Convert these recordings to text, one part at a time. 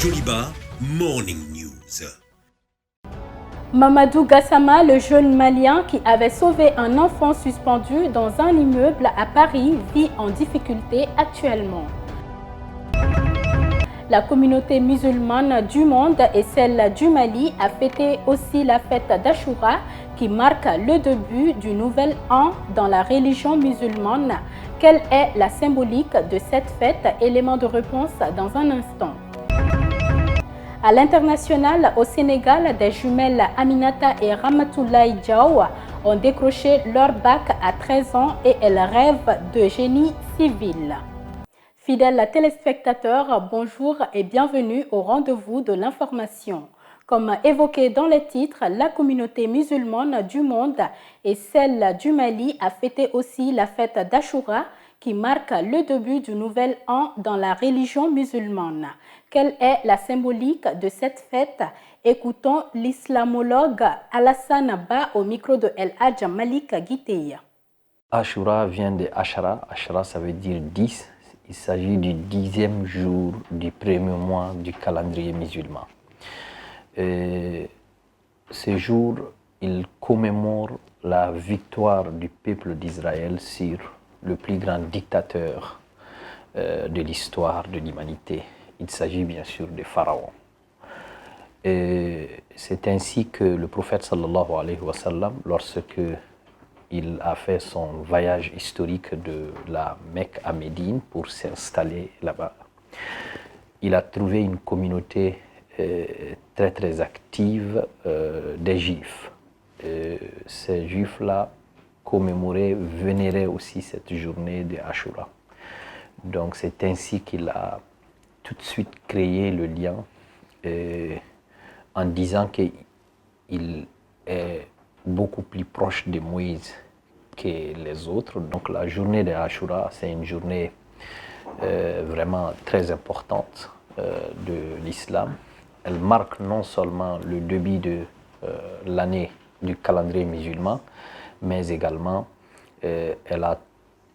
Joliba Morning News. Mamadou Gassama, le jeune Malien qui avait sauvé un enfant suspendu dans un immeuble à Paris, vit en difficulté actuellement. La communauté musulmane du monde et celle du Mali a fêté aussi la fête d'Achoura qui marque le début du nouvel an dans la religion musulmane. Quelle est la symbolique de cette fête? Élément de réponse dans un instant. À l'international, au Sénégal, des jumelles Aminata et Ramatoulaye Diaw ont décroché leur bac à 13 ans et elles rêvent de génie civil. Fidèles téléspectateurs, bonjour et bienvenue au rendez-vous de l'information. Comme évoqué dans les titres, la communauté musulmane du monde et celle du Mali a fêté aussi la fête d'Achoura qui marque le début du nouvel an dans la religion musulmane. Quelle est la symbolique de cette fête? Écoutons l'islamologue Alassane Ba au micro de El Hadj Malik Guiteya. Achoura vient de Ashara. Ashara, ça veut dire 10. Il s'agit du 10e jour du premier mois du calendrier musulman. Ce jour, il commémore la victoire du peuple d'Israël sur le plus grand dictateur de l'histoire de l'humanité. Il s'agit bien sûr de Pharaon. C'est ainsi que le prophète sallallahu alayhi wa sallam, lorsque il a fait son voyage historique de la Mecque à Médine pour s'installer là-bas, il a trouvé une communauté très très active des Juifs. Ces Juifs-là commémoraient, vénéraient aussi cette journée de Ashura. Donc c'est ainsi qu'il a tout de suite créé le lien en disant qu'il est beaucoup plus proche de Moïse que les autres. Donc la journée de Ashura, c'est une journée vraiment très importante de l'islam. Elle marque non seulement le début de l'année du calendrier musulman, mais également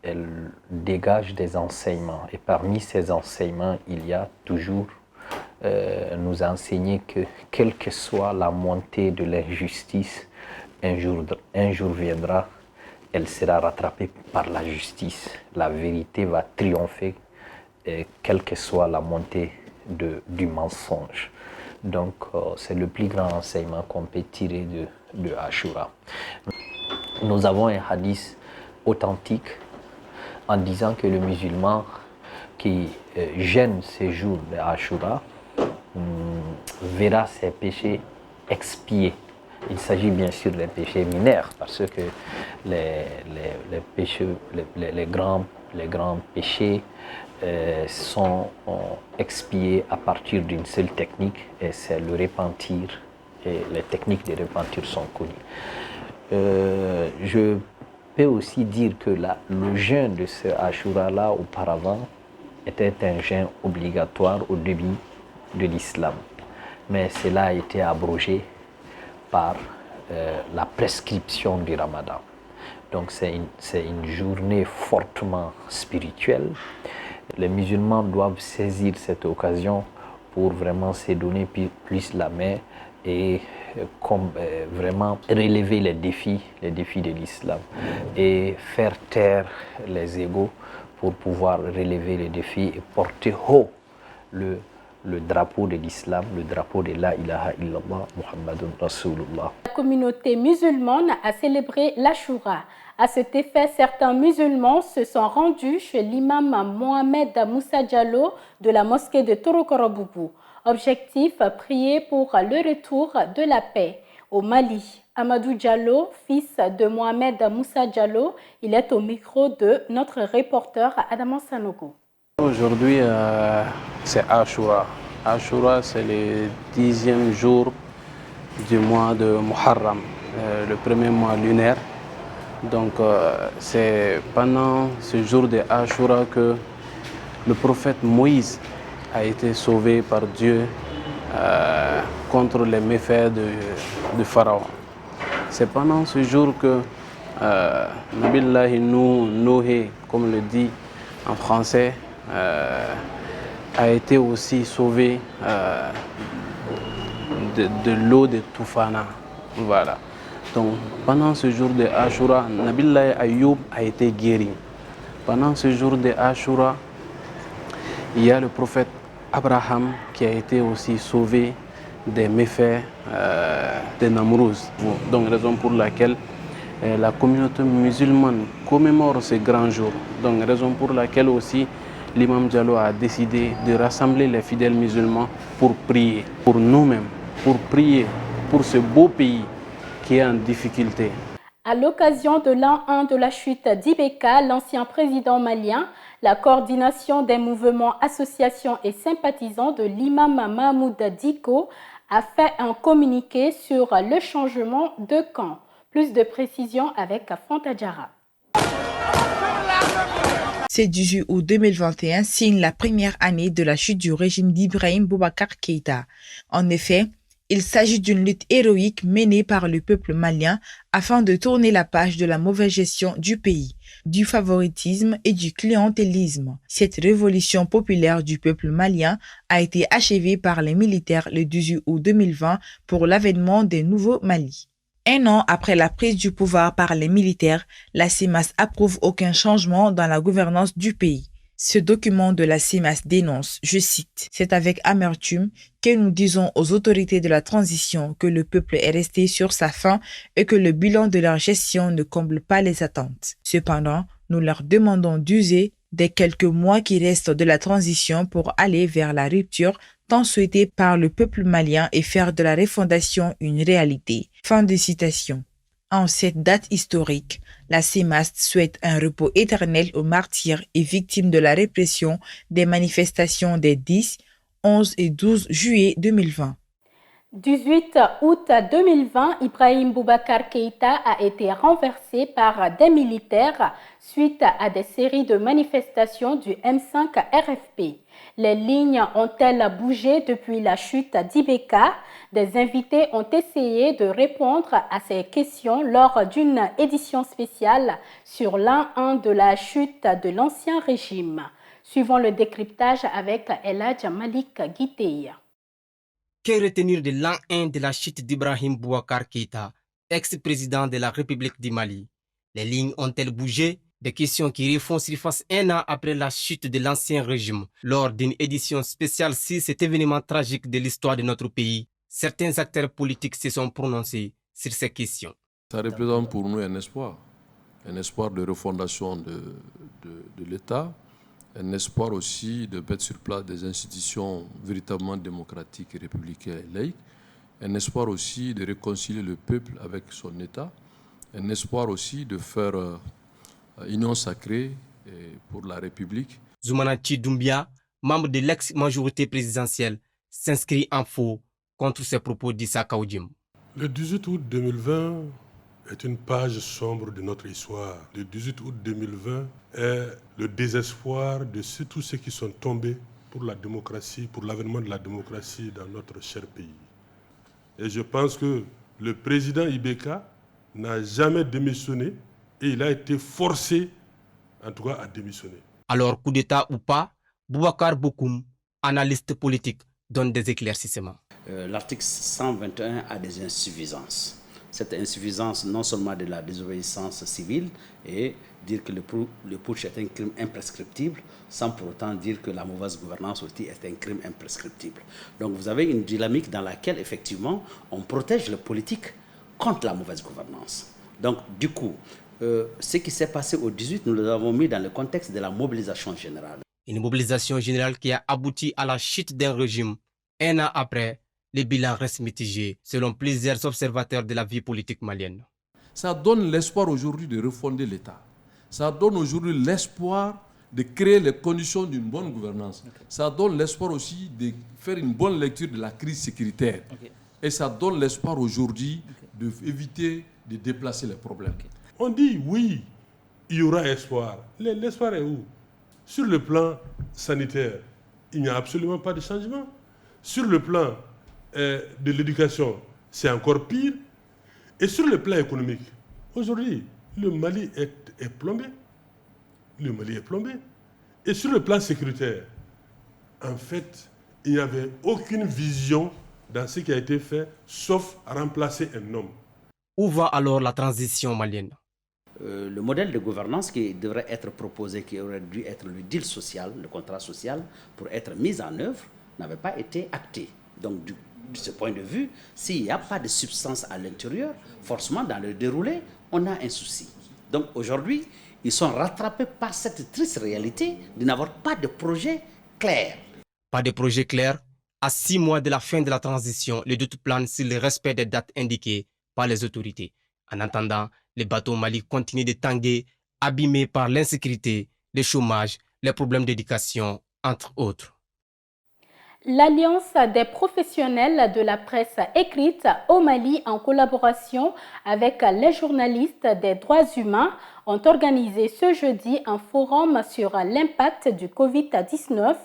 elle dégage des enseignements. Et parmi ces enseignements, il y a toujours nous enseigner que quelle que soit la montée de l'injustice, un jour viendra, elle sera rattrapée par la justice. La vérité va triompher, quelle que soit la montée du mensonge. Donc c'est le plus grand enseignement qu'on peut tirer de Ashura. Nous avons un hadith authentique en disant que le musulman qui gêne ces jours de Ashura verra ses péchés expiés. Il s'agit bien sûr des péchés mineurs parce que les grands péchés sont expiés à partir d'une seule technique et c'est le repentir. Et les techniques de repentir sont connues. Je peux aussi dire que le jeûne de ce Ashura-là auparavant était un jeûne obligatoire au début de l'islam. Mais cela a été abrogé par la prescription du Ramadan. Donc c'est une journée fortement spirituelle. Les musulmans doivent saisir cette occasion pour vraiment se donner plus la main et vraiment relever les défis de l'islam et faire taire les égos pour pouvoir relever les défis et porter haut le drapeau de l'islam, le drapeau de la ilaha illallah Muhammadun Rasulullah. La communauté musulmane a célébré l'Achoura. À cet effet, certains musulmans se sont rendus chez l'imam Mohamed Moussa Diallo de la mosquée de Torokoroboubou. Objectif, prier pour le retour de la paix. Au Mali, Amadou Diallo, fils de Mohamed Moussa Diallo, il est au micro de notre reporter Adama Sanogo. Aujourd'hui, c'est Ashura. Ashura, c'est le 10e jour du mois de Muharram, le premier mois lunaire. Donc, c'est pendant ce jour de Ashura que le prophète Moïse a été sauvé par Dieu contre les méfaits de Pharaon. C'est pendant ce jour que Nabillahi Noé, comme le dit en français, a été aussi sauvé de l'eau de Toufana. Voilà. Donc pendant ce jour de Ashura, Nabillahi Ayoub a été guéri. Pendant ce jour de Ashura, il y a le prophète Abraham qui a été aussi sauvé des méfaits de Namrouz. Donc raison pour laquelle la communauté musulmane commémore ce grand jour. Donc raison pour laquelle aussi l'imam Diallo a décidé de rassembler les fidèles musulmans pour prier pour nous-mêmes, pour prier pour ce beau pays qui est en difficulté. À l'occasion de l'an 1 de la chute d'Ibeka, l'ancien président malien, la coordination des mouvements, associations et sympathisants de l'imam Mahmoud Dicko a fait un communiqué sur le changement de camp. Plus de précisions avec Fanta Diarra. Ce 18 août 2021 signe la première année de la chute du régime d'Ibrahim Boubacar Keïta. En effet, il s'agit d'une lutte héroïque menée par le peuple malien afin de tourner la page de la mauvaise gestion du pays, du favoritisme et du clientélisme. Cette révolution populaire du peuple malien a été achevée par les militaires le 18 août 2020 pour l'avènement des nouveaux Mali. Un an après la prise du pouvoir par les militaires, la CEMAS approuve aucun changement dans la gouvernance du pays. Ce document de la CEMAS dénonce, je cite, « C'est avec amertume que nous disons aux autorités de la transition que le peuple est resté sur sa faim et que le bilan de leur gestion ne comble pas les attentes. Cependant, nous leur demandons d'user des quelques mois qui restent de la transition pour aller vers la rupture tant souhaitée par le peuple malien et faire de la refondation une réalité. » Fin de citation. En cette date historique, la CEMAS souhaite un repos éternel aux martyrs et victimes de la répression des manifestations des 10, 11 et 12 juillet 2020. 18 août 2020, Ibrahim Boubacar Keïta a été renversé par des militaires suite à des séries de manifestations du M5 RFP. Les lignes ont-elles bougé depuis la chute d'Ibeka? Des invités ont essayé de répondre à ces questions lors d'une édition spéciale sur l'an 1 de la chute de l'ancien régime. Suivons le décryptage avec Eladj Malik Guitey. Que retenir de l'an 1 de la chute d'Ibrahim Boubacar Keïta, ex-président de la République du Mali? Les lignes ont-elles bougé? Des questions qui refont surface un an après la chute de l'ancien régime. Lors d'une édition spéciale sur cet événement tragique de l'histoire de notre pays, certains acteurs politiques se sont prononcés sur ces questions. Ça représente pour nous un espoir de refondation de l'État, un espoir aussi de mettre sur place des institutions véritablement démocratiques et républicaines et laïques, un espoir aussi de réconcilier le peuple avec son État, un espoir aussi de faire union sacrée pour la République. Zoumana Doumbia, membre de l'ex-majorité présidentielle, s'inscrit en faux contre ces propos d'Issa Kaoudim. Le 18 août 2020 est une page sombre de notre histoire. Le 18 août 2020 est le désespoir de tous ceux qui sont tombés pour la démocratie, pour l'avènement de la démocratie dans notre cher pays. Et je pense que le président Ibeka n'a jamais démissionné et il a été forcé, en tout cas, à démissionner. Alors, coup d'État ou pas, Boubacar Bokoum, analyste politique, donne des éclaircissements. L'article 121 a des insuffisances. Cette insuffisance, non seulement de la désobéissance civile, et dire que le putsch est un crime imprescriptible, sans pour autant dire que la mauvaise gouvernance aussi est un crime imprescriptible. Donc vous avez une dynamique dans laquelle, effectivement, on protège le politique contre la mauvaise gouvernance. Donc, du coup, ce qui s'est passé au 18, nous l'avons mis dans le contexte de la mobilisation générale. Une mobilisation générale qui a abouti à la chute d'un régime. Un an après, les bilans restent mitigés, selon plusieurs observateurs de la vie politique malienne. Ça donne l'espoir aujourd'hui de refonder l'État. Ça donne aujourd'hui l'espoir de créer les conditions d'une bonne gouvernance. Ça donne l'espoir aussi de faire une bonne lecture de la crise sécuritaire. Et ça donne l'espoir aujourd'hui d'éviter de déplacer les problèmes. On dit oui, il y aura espoir. L'espoir est où? Sur le plan sanitaire, il n'y a absolument pas de changement. Sur le plan de l'éducation, c'est encore pire. Et sur le plan économique, aujourd'hui, le Mali est plombé. Le Mali est plombé. Et sur le plan sécuritaire, en fait, il n'y avait aucune vision dans ce qui a été fait, sauf remplacer un homme. Où va alors la transition malienne? Le modèle de gouvernance qui devrait être proposé, qui aurait dû être le deal social, le contrat social, pour être mis en œuvre, n'avait pas été acté. Donc, de ce point de vue, s'il n'y a pas de substance à l'intérieur, forcément, dans le déroulé, on a un souci. Donc, aujourd'hui, ils sont rattrapés par cette triste réalité de n'avoir pas de projet clair. Pas de projet clair. À 6 mois de la fin de la transition, les doutes planent sur le respect des dates indiquées par les autorités. En attendant, les bateaux au Mali continuent de tanguer, abîmés par l'insécurité, le chômage, les problèmes d'éducation, entre autres. L'Alliance des professionnels de la presse écrite au Mali, en collaboration avec les journalistes des droits humains, ont organisé ce jeudi un forum sur l'impact du Covid-19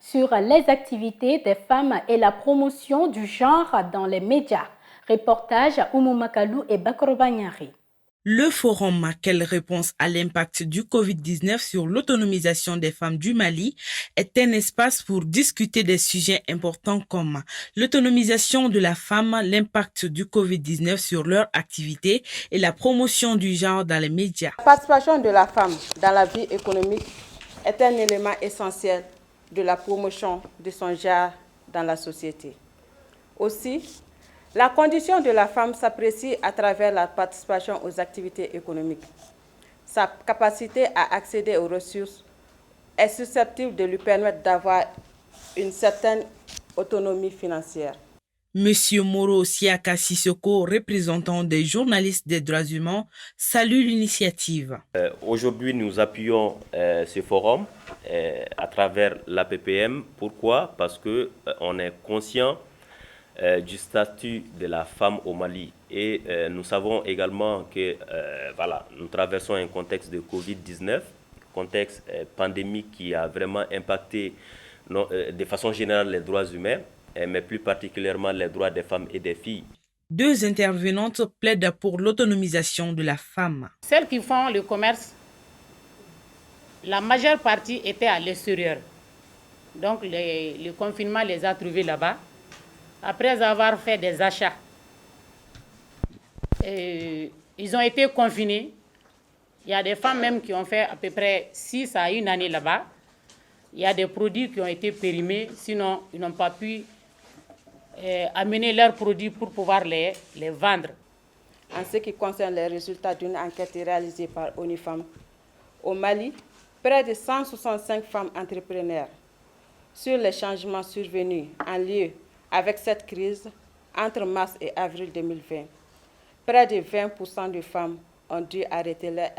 sur les activités des femmes et la promotion du genre dans les médias. Reportage Oumou Makalou et Bakro Banyari. Le forum Quelle réponse à l'impact du Covid-19 sur l'autonomisation des femmes du Mali est un espace pour discuter des sujets importants comme l'autonomisation de la femme, l'impact du Covid-19 sur leur activité et la promotion du genre dans les médias. La participation de la femme dans la vie économique est un élément essentiel de la promotion de son genre dans la société. Aussi, la condition de la femme s'apprécie à travers la participation aux activités économiques. Sa capacité à accéder aux ressources est susceptible de lui permettre d'avoir une certaine autonomie financière. Monsieur Moro Siaka Sissoko, représentant des journalistes des droits humains, salue l'initiative. Aujourd'hui, nous appuyons ce forum à travers l'APPM. Pourquoi? Parce qu'on est conscient du statut de la femme au Mali. Et nous savons également que nous traversons un contexte de Covid-19, contexte pandémique qui a vraiment impacté de façon générale les droits humains, mais plus particulièrement les droits des femmes et des filles. Deux intervenantes plaident pour l'autonomisation de la femme. Celles qui font le commerce, la majeure partie était à l'extérieur. Donc le confinement les a trouvés là-bas. Après avoir fait des achats, ils ont été confinés. Il y a des femmes même qui ont fait à peu près 6 à 1 année là-bas. Il y a des produits qui ont été périmés, sinon ils n'ont pas pu amener leurs produits pour pouvoir les vendre. En ce qui concerne les résultats d'une enquête réalisée par ONU Femmes, au Mali, près de 165 femmes entrepreneurs sur les changements survenus en lien avec cette crise entre mars et avril 2020. Près de 20% de femmes ont dû arrêter leur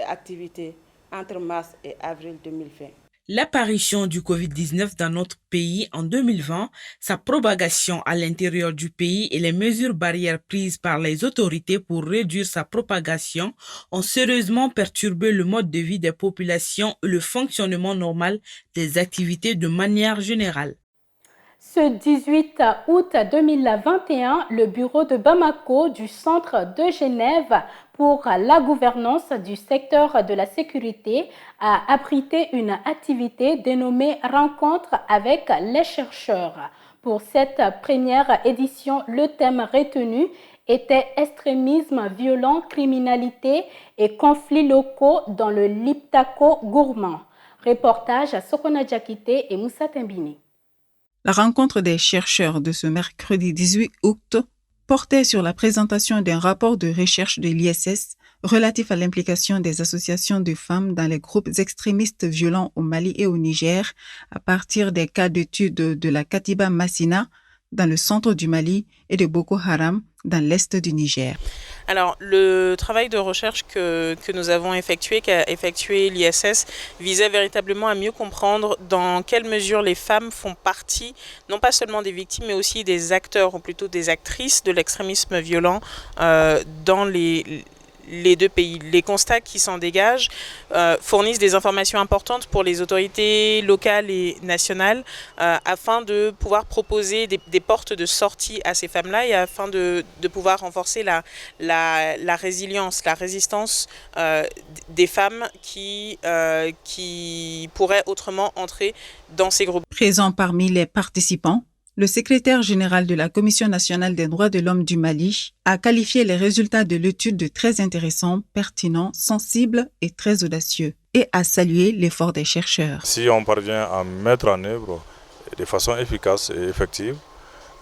activité entre mars et avril 2020. L'apparition du Covid-19 dans notre pays en 2020, sa propagation à l'intérieur du pays et les mesures barrières prises par les autorités pour réduire sa propagation ont sérieusement perturbé le mode de vie des populations et le fonctionnement normal des activités de manière générale. Ce 18 août 2021, le bureau de Bamako du Centre de Genève pour la gouvernance du secteur de la sécurité a abrité une activité dénommée Rencontre avec les chercheurs. Pour cette première édition, le thème retenu était extrémisme violent, criminalité et conflits locaux dans le Liptako gourmand. Reportage à Sokona Diakité et Moussa Tembini. La rencontre des chercheurs de ce mercredi 18 août portait sur la présentation d'un rapport de recherche de l'ISS relatif à l'implication des associations de femmes dans les groupes extrémistes violents au Mali et au Niger à partir des cas d'études de la Katiba Massina dans le centre du Mali et de Boko Haram dans l'est du Niger. Alors, le travail de recherche que nous avons effectué, qu'a effectué l'ISS, visait véritablement à mieux comprendre dans quelle mesure les femmes font partie, non pas seulement des victimes, mais aussi des acteurs, ou plutôt des actrices de l'extrémisme violent dans les deux pays. Les constats qui s'en dégagent fournissent des informations importantes pour les autorités locales et nationales afin de pouvoir proposer des portes de sortie à ces femmes-là et afin de pouvoir renforcer la résilience, la résistance des femmes qui pourraient autrement entrer dans ces groupes. Présent parmi les participants, le secrétaire général de la Commission nationale des droits de l'homme du Mali a qualifié les résultats de l'étude de très intéressants, pertinents, sensibles et très audacieux et a salué l'effort des chercheurs. Si on parvient à mettre en œuvre de façon efficace et effective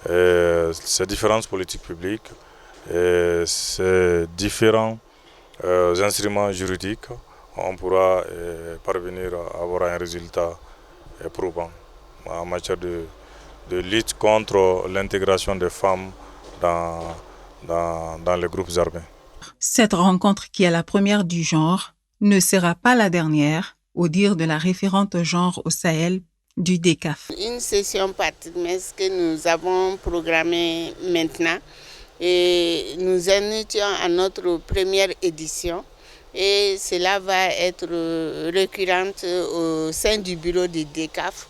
ces différentes politiques publiques, ces différents instruments juridiques, on pourra parvenir à avoir un résultat probant en matière de lutte contre l'intégration des femmes dans les groupes armés. Cette rencontre, qui est la première du genre, ne sera pas la dernière, au dire de la référente genre au Sahel du DECAF. Une session partenaire que nous avons programmée maintenant et nous en étions à notre première édition et cela va être récurrente au sein du bureau du DECAF.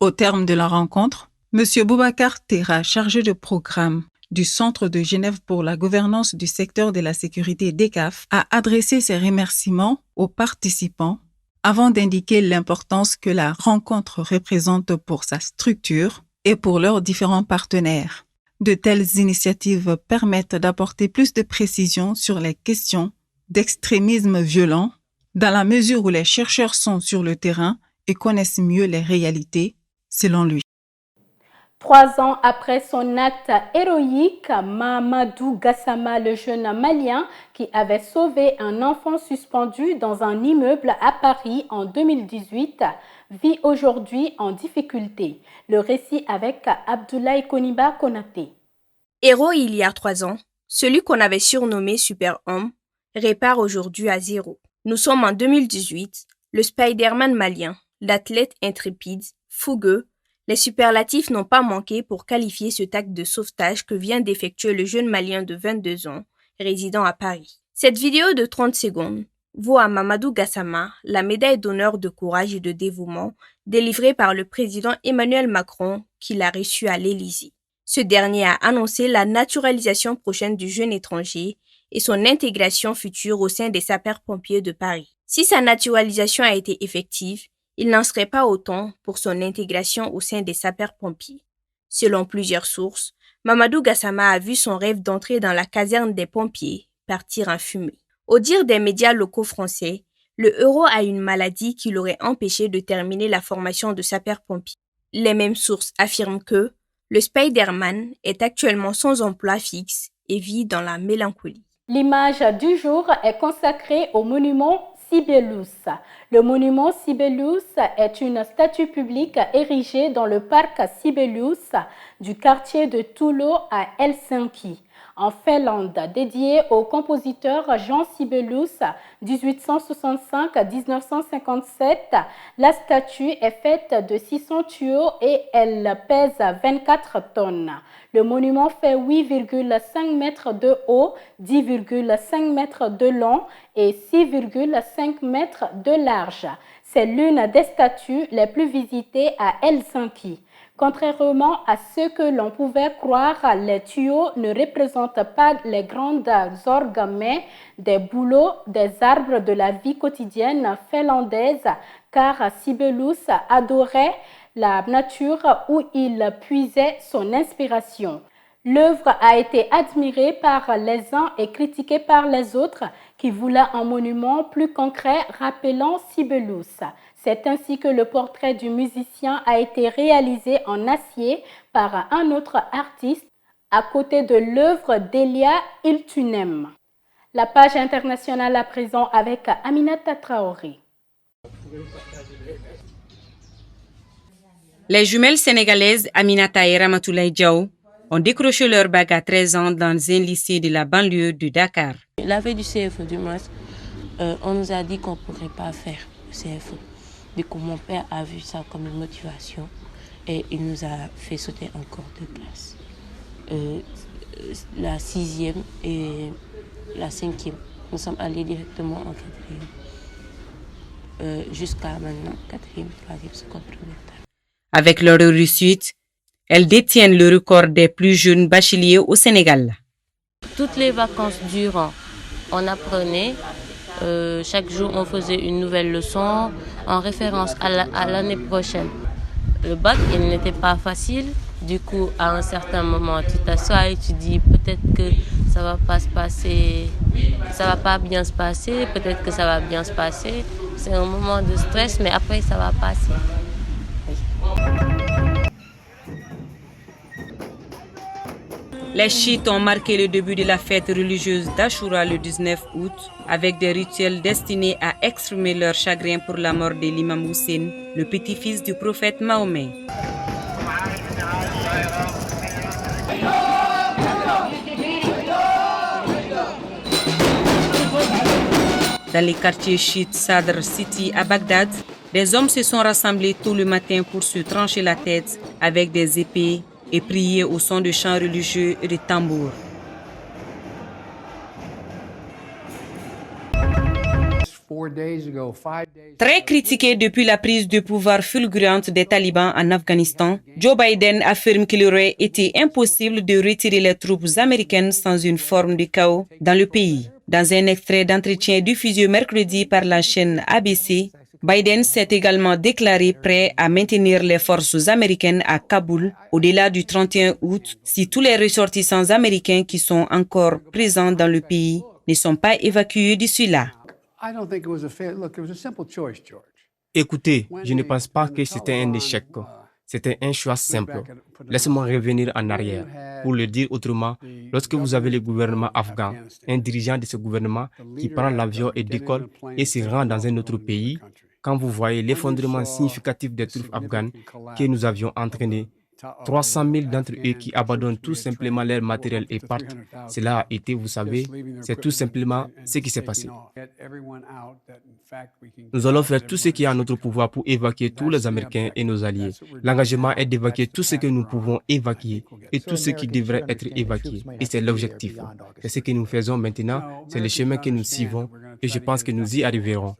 Au terme de la rencontre, M. Boubacar Terra, chargé de programme du Centre de Genève pour la gouvernance du secteur de la sécurité DECAF, a adressé ses remerciements aux participants avant d'indiquer l'importance que la rencontre représente pour sa structure et pour leurs différents partenaires. De telles initiatives permettent d'apporter plus de précision sur les questions d'extrémisme violent, dans la mesure où les chercheurs sont sur le terrain et connaissent mieux les réalités, selon lui. 3 ans après son acte héroïque, Mamadou Gassama, le jeune Malien qui avait sauvé un enfant suspendu dans un immeuble à Paris en 2018, vit aujourd'hui en difficulté. Le récit avec Abdoulaye Koniba Konaté. Héros il y a 3 ans, celui qu'on avait surnommé Super-Homme répare aujourd'hui à zéro. Nous sommes en 2018, le Spider-Man malien, l'athlète intrépide, fougueux. Les superlatifs n'ont pas manqué pour qualifier cet acte de sauvetage que vient d'effectuer le jeune Malien de 22 ans, résidant à Paris. Cette vidéo de 30 secondes vaut à Mamadou Gassama la médaille d'honneur de courage et de dévouement délivrée par le président Emmanuel Macron qui l'a reçue à l'Élysée. Ce dernier a annoncé la naturalisation prochaine du jeune étranger et son intégration future au sein des sapeurs-pompiers de Paris. Si sa naturalisation a été effective, il n'en serait pas autant pour son intégration au sein des sapeurs-pompiers. Selon plusieurs sources, Mamadou Gassama a vu son rêve d'entrer dans la caserne des pompiers partir en fumée. Au dire des médias locaux français, le héros a une maladie qui l'aurait empêché de terminer la formation de sapeur-pompier. Les mêmes sources affirment que le Spider-Man est actuellement sans emploi fixe et vit dans la mélancolie. L'image du jour est consacrée au monument Sibelius. Le monument Sibelius est une statue publique érigée dans le parc Sibelius du quartier de Tulo à Helsinki, en Finlande, dédié au compositeur Jean Sibelius 1865-1957. La statue est faite de 600 tuyaux et elle pèse 24 tonnes. Le monument fait 8,5 mètres de haut, 10,5 mètres de long et 6,5 mètres de large. C'est l'une des statues les plus visitées à Helsinki. Contrairement à ce que l'on pouvait croire, les tuyaux ne représentent pas les grandes orgues, mais des bouleaux, des arbres de la vie quotidienne finlandaise, car Sibelius adorait la nature où il puisait son inspiration. L'œuvre a été admirée par les uns et critiquée par les autres qui voulaient un monument plus concret rappelant Sibelius. C'est ainsi que le portrait du musicien a été réalisé en acier par un autre artiste à côté de l'œuvre d'Elia Iltunem. La page internationale à présent avec Aminata Traoré. Les jumelles sénégalaises Aminata et Ramatoulaye Diaw ont décroché leur bac à 13 ans dans un lycée de la banlieue de Dakar. La veille du CFE du mois, on nous a dit qu'on ne pourrait pas faire le CFE. Du coup, mon père a vu ça comme une motivation et il nous a fait sauter encore 2 classes. La 6e et la 5e. nous sommes allés directement en 4e. Jusqu'à maintenant, 4e, 3e, seconde, première. Avec leur réussite, elles détiennent le record des plus jeunes bacheliers au Sénégal. Toutes les vacances durant, on apprenait. Chaque jour, on faisait une nouvelle leçon en référence à l'année prochaine. Le bac, il n'était pas facile. Du coup, à un certain moment, tu t'assois et tu dis peut-être que ça va pas se passer, ça va pas bien se passer, peut-être que ça va bien se passer. C'est un moment de stress, mais après, ça va passer. Les chiites ont marqué le début de la fête religieuse d'Ashura le 19 août avec des rituels destinés à exprimer leur chagrin pour la mort de l'imam Hussein, le petit-fils du prophète Mahomet. Dans les quartiers chiites Sadr City à Bagdad, des hommes se sont rassemblés tôt le matin pour se trancher la tête avec des épées et prier au son de chants religieux et de tambours. Très critiqué depuis la prise de pouvoir fulgurante des talibans en Afghanistan, Joe Biden affirme qu'il aurait été impossible de retirer les troupes américaines sans une forme de chaos dans le pays. Dans un extrait d'entretien diffusé mercredi par la chaîne ABC, Biden s'est également déclaré prêt à maintenir les forces américaines à Kaboul au-delà du 31 août si tous les ressortissants américains qui sont encore présents dans le pays ne sont pas évacués d'ici là. Écoutez, je ne pense pas que c'était un échec. C'était un choix simple. Laissez-moi revenir en arrière. Pour le dire autrement, lorsque vous avez le gouvernement afghan, un dirigeant de ce gouvernement qui prend l'avion et décolle et se rend dans un autre pays, quand vous voyez l'effondrement significatif des troupes afghanes que nous avions entraînées, 300 000 d'entre eux qui abandonnent tout simplement leur matériel et partent, cela a été, vous savez, c'est tout simplement ce qui s'est passé. Nous allons faire tout ce qui est en notre pouvoir pour évacuer tous les Américains et nos alliés. L'engagement est d'évacuer tout ce que nous pouvons évacuer et tout ce qui devrait être évacué. Et c'est l'objectif. C'est ce que nous faisons maintenant, c'est le chemin que nous suivons et je pense que nous y arriverons.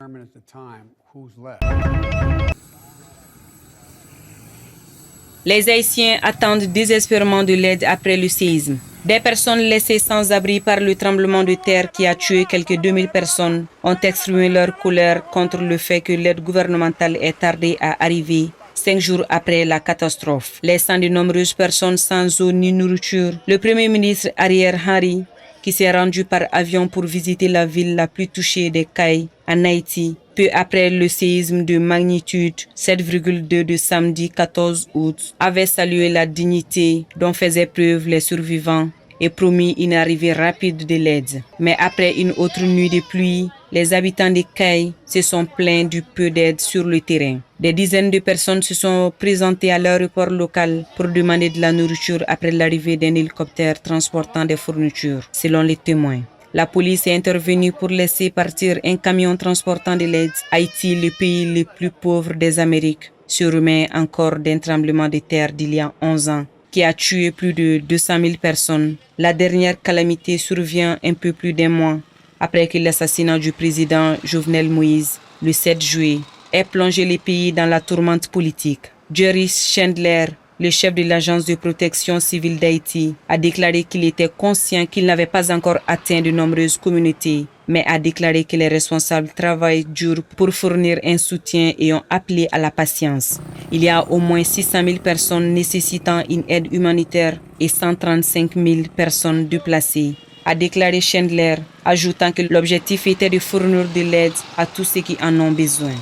Les Haïtiens attendent désespérément de l'aide après le séisme. Des personnes laissées sans abri par le tremblement de terre qui a tué quelques 2000 personnes ont exprimé leur colère contre le fait que l'aide gouvernementale ait tardé à arriver 5 jours après la catastrophe, laissant de nombreuses personnes sans eau ni nourriture. Le Premier ministre Ariel Henry, qui s'est rendu par avion pour visiter la ville la plus touchée des Cayes, en Haïti, peu après le séisme de magnitude 7,2 de samedi 14 août, avait salué la dignité dont faisaient preuve les survivants et promis une arrivée rapide de l'aide. Mais après une autre nuit de pluie, les habitants des Cayes se sont plaints du peu d'aide sur le terrain. Des dizaines de personnes se sont présentées à l'aéroport local pour demander de la nourriture après l'arrivée d'un hélicoptère transportant des fournitures, selon les témoins. La police est intervenue pour laisser partir un camion transportant de l'aide. Haïti, le pays le plus pauvre des Amériques, se remet encore d'un tremblement de terre d'il y a 11 ans qui a tué plus de 200 000 personnes. La dernière calamité survient un peu plus d'un mois après que l'assassinat du président Jovenel Moïse, le 7 juillet, ait plongé le pays dans la tourmente politique. Jerry Chandler, le chef de l'Agence de protection civile d'Haïti, a déclaré qu'il était conscient qu'il n'avait pas encore atteint de nombreuses communautés, mais a déclaré que les responsables travaillent dur pour fournir un soutien et ont appelé à la patience. Il y a au moins 600 000 personnes nécessitant une aide humanitaire et 135 000 personnes déplacées, a déclaré Chandler, ajoutant que l'objectif était de fournir de l'aide à tous ceux qui en ont besoin.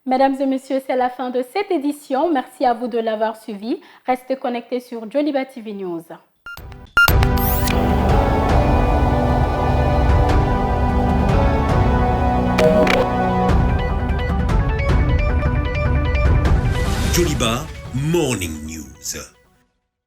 Mesdames et messieurs, c'est la fin de cette édition. Merci à vous de l'avoir suivi. Restez connectés sur Joliba TV News. Joliba Morning News.